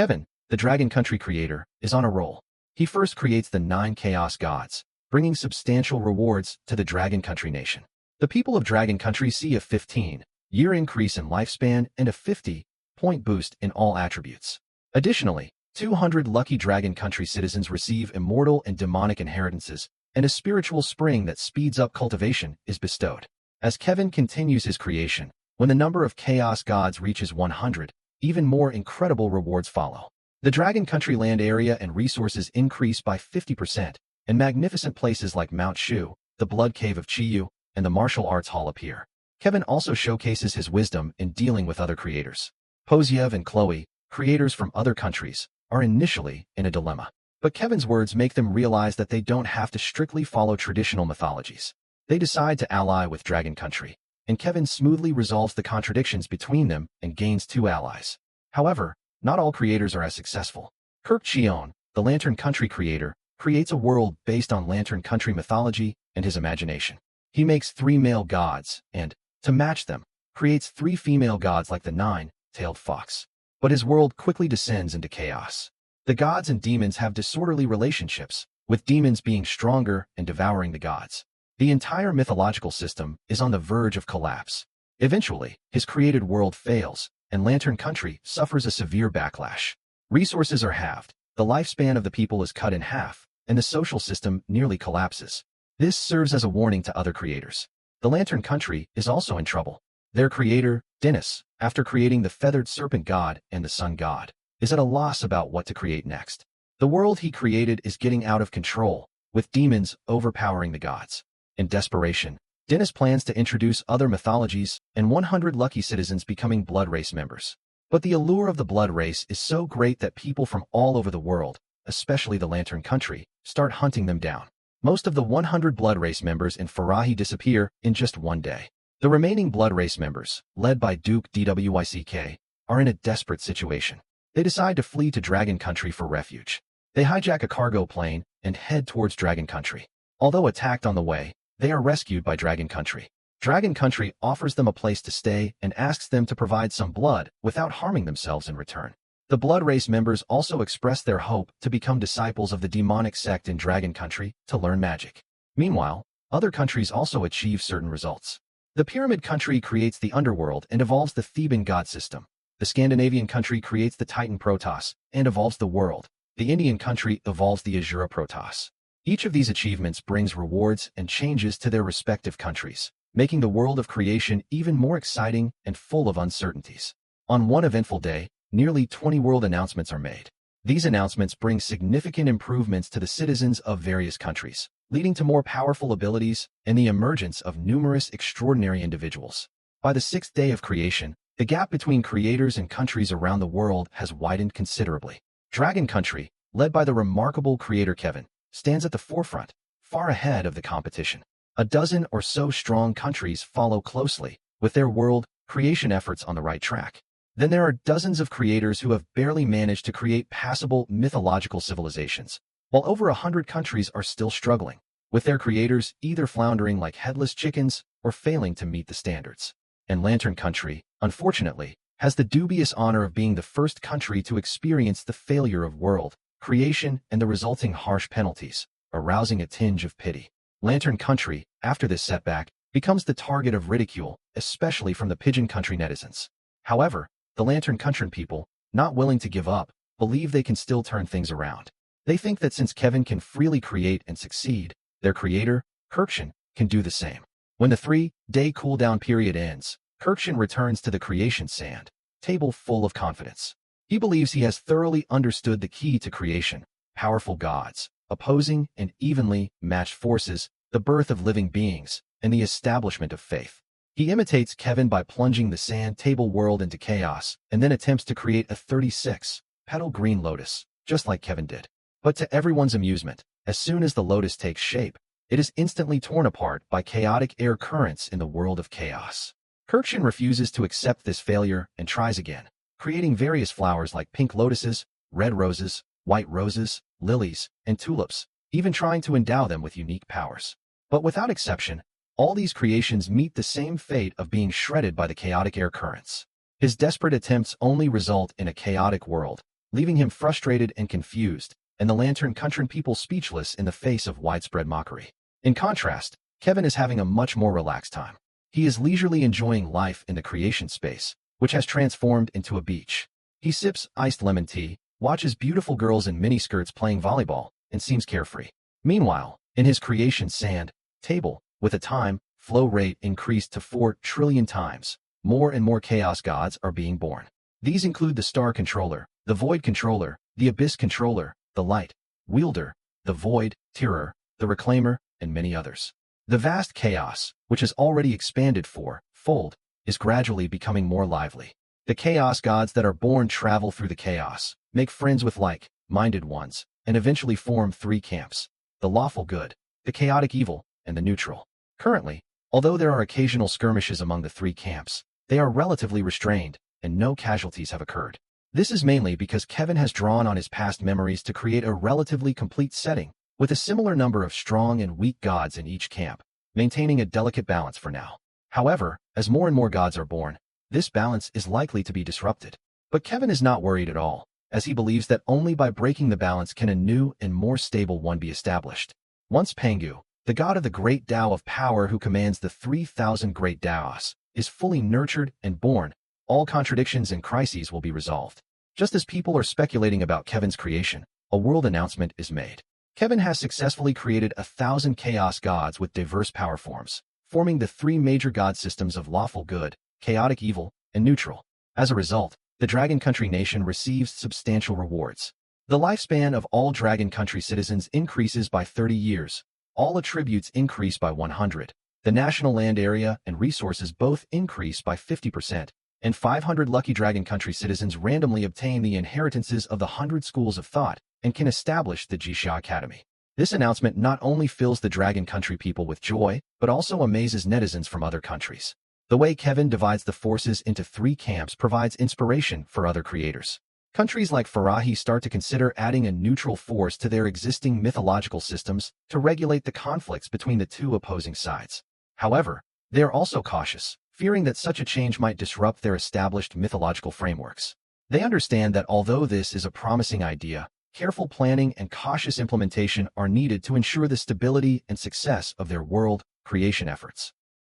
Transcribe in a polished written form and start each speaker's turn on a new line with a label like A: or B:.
A: Kevin, the Dragon Country creator, is on a roll. He first creates the 9 Chaos Gods, bringing substantial rewards to the Dragon Country nation. The people of Dragon Country see a 15-year increase in lifespan and a 50-point boost in all attributes. Additionally, 200 lucky Dragon Country citizens receive immortal and demonic inheritances, and a spiritual spring that speeds up cultivation is bestowed. As Kevin continues his creation, when the number of Chaos Gods reaches 100, even more incredible rewards follow. The Dragon Country land area and resources increase by 50%, and magnificent places like Mount Shu, the Blood Cave of Chiyu, and the Martial Arts Hall appear. Kevin also showcases his wisdom in dealing with other creators. Poziev and Chloe, creators from other countries, are initially in a dilemma. But Kevin's words make them realize that they don't have to strictly follow traditional mythologies. They decide to ally with Dragon Country, and Kevin smoothly resolves the contradictions between them and gains 2 allies. However, not all creators are as successful. Kirk Chion, the Lantern Country creator, creates a world based on Lantern Country mythology and his imagination. He makes 3 male gods and, to match them, creates 3 female gods like the 9-tailed fox. But his world quickly descends into chaos. The gods and demons have disorderly relationships, with demons being stronger and devouring the gods. The entire mythological system is on the verge of collapse. Eventually, his created world fails, and Lantern Country suffers a severe backlash. Resources are halved, the lifespan of the people is cut in half, and the social system nearly collapses. This serves as a warning to other creators. The Lantern Country is also in trouble. Their creator, Dennis, after creating the Feathered Serpent God and the Sun God, is at a loss about what to create next. The world he created is getting out of control, with demons overpowering the gods. In desperation, Dennis plans to introduce other mythologies and 100 lucky citizens becoming Blood Race members. But the allure of the Blood Race is so great that people from all over the world, especially the Lantern Country, start hunting them down. Most of the 100 Blood Race members in Farahi disappear in just one day. The remaining Blood Race members, led by Duke Dwyck, are in a desperate situation. They decide to flee to Dragon Country for refuge. They hijack a cargo plane and head towards Dragon Country. Although attacked on the way, they are rescued by Dragon Country. Dragon Country offers them a place to stay and asks them to provide some blood without harming themselves in return. The Blood Race members also express their hope to become disciples of the demonic sect in Dragon Country to learn magic. Meanwhile, other countries also achieve certain results. The Pyramid Country creates the underworld and evolves the Theban god system. The Scandinavian country creates the Titan Protoss and evolves the world. The Indian country evolves the Azura Protoss. Each of these achievements brings rewards and changes to their respective countries, making the world of creation even more exciting and full of uncertainties. On one eventful day, nearly 20 world announcements are made. These announcements bring significant improvements to the citizens of various countries, leading to more powerful abilities and the emergence of numerous extraordinary individuals. By the 6th day of creation, the gap between creators and countries around the world has widened considerably. Dragon Country, led by the remarkable creator Kevin, stands at the forefront, far ahead of the competition. A dozen or so strong countries follow closely, with their world creation efforts on the right track. Then there are dozens of creators who have barely managed to create passable mythological civilizations, while over 100 countries are still struggling, with their creators either floundering like headless chickens or failing to meet the standards. And Lantern Country, unfortunately, has the dubious honor of being the first country to experience the failure of world creation and the resulting harsh penalties, arousing a tinge of pity. Lantern Country, after this setback, becomes the target of ridicule, especially from the Pigeon Country netizens. However, the Lantern Country people, not willing to give up, believe they can still turn things around. They think that since Kevin can freely create and succeed, their creator, Kirkshin, can do the same. When the 3-day cooldown period ends, Kirkshin returns to the creation sand table full of confidence. He believes he has thoroughly understood the key to creation: powerful gods, opposing and evenly matched forces, the birth of living beings, and the establishment of faith. He imitates Kevin by plunging the sand table world into chaos, and then attempts to create a 36-petal green lotus, just like Kevin did. But to everyone's amusement, as soon as the lotus takes shape, it is instantly torn apart by chaotic air currents in the world of chaos. Kirkshin refuses to accept this failure and tries again, creating various flowers like pink lotuses, red roses, white roses, lilies, and tulips, even trying to endow them with unique powers. But without exception, all these creations meet the same fate of being shredded by the chaotic air currents. His desperate attempts only result in a chaotic world, leaving him frustrated and confused, and the Lantern Country people speechless in the face of widespread mockery. In contrast, Kevin is having a much more relaxed time. He is leisurely enjoying life in the creation space, which has transformed into a beach. He sips iced lemon tea, watches beautiful girls in miniskirts playing volleyball, and seems carefree. Meanwhile, in his creation sand table, with a time flow rate increased to 4 trillion times, more and more Chaos Gods are being born. These include the Star Controller, the Void Controller, the Abyss Controller, the Light Wielder, the Void Terror, the Reclaimer, and many others. The vast chaos, which has already expanded four-fold, is gradually becoming more lively. The Chaos Gods that are born travel through the chaos, make friends with like-minded ones, and eventually form 3 camps: the lawful good, the chaotic evil, and the neutral. Currently, although there are occasional skirmishes among the 3 camps, they are relatively restrained, and no casualties have occurred. This is mainly because Kevin has drawn on his past memories to create a relatively complete setting, with a similar number of strong and weak gods in each camp, maintaining a delicate balance for now. However, as more and more gods are born, this balance is likely to be disrupted. But Kevin is not worried at all, as he believes that only by breaking the balance can a new and more stable one be established. Once Pangu, the god of the great Tao of power who commands the 3,000 great Taos, is fully nurtured and born, all contradictions and crises will be resolved. Just as people are speculating about Kevin's creation, a world announcement is made. Kevin has successfully created 1,000 chaos gods with diverse power forms, forming the 3 major god systems of lawful good, chaotic evil, and neutral. As a result, the Dragon Country nation receives substantial rewards. The lifespan of all Dragon Country citizens increases by 30 years. All attributes increase by 100. The national land area and resources both increase by 50%, and 500 lucky Dragon Country citizens randomly obtain the inheritances of the 100 schools of thought and can establish the Jisha Academy. This announcement not only fills the Dragon Country people with joy, but also amazes netizens from other countries. The way Kevin divides the forces into 3 camps provides inspiration for other creators. Countries like Farahi start to consider adding a neutral force to their existing mythological systems to regulate the conflicts between the 2 opposing sides. However, they are also cautious, fearing that such a change might disrupt their established mythological frameworks. They understand that although this is a promising idea, careful planning and cautious implementation are needed to ensure the stability and success of their world creation efforts.